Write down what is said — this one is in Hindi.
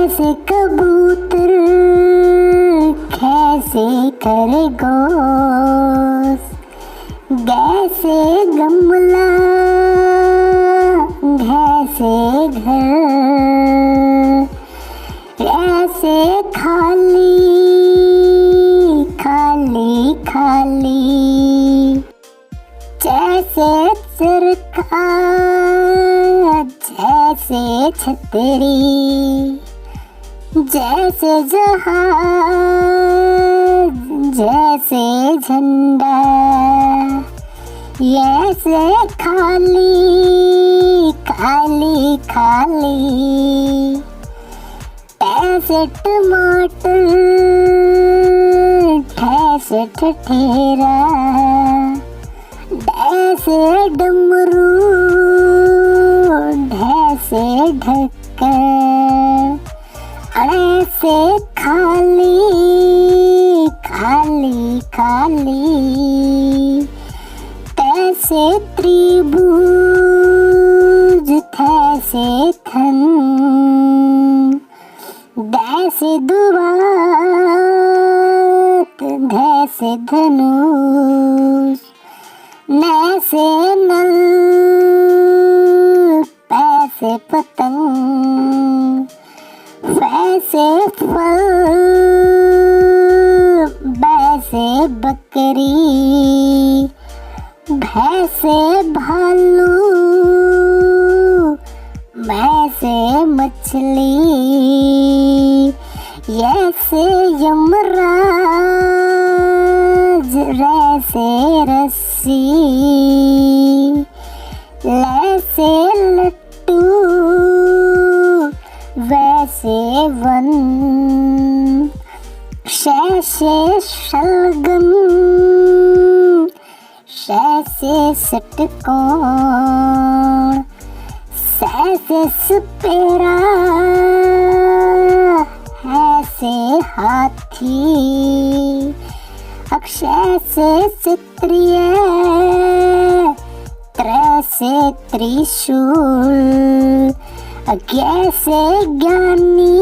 से कबूतर कैसे खरगोश, गैसे गमला घैसे घर, ऐसे खाली खाली खाली, जैसे चरखा जैसे छतरी, जैसे जहाज जैसे झंडा, ऐसे खाली खाली खाली, ऐसे टमाटर ठैसे ठठेरा, ऐसे डमरू ढैसे ढक्कन, ऐसे खाली खाली खाली, तैसे त्रिभुज थैसे थन, दैसे दुआत धैसे धनुष, नैसे नल पैसे पतंग, वैसे फल वैसे बकरी, भैंसे भालू वैसे मछली, ऐसे यमराज रैसे रस्सी, लैसे लट्टू वैसे वन, शैसे शलगम शैसे षटकोण, सैसे सपेरा ऐसे हाथी, अक्षैसे क्षत्रिय त्रैसे त्रिशूल, अज्ञैसे ज्ञानी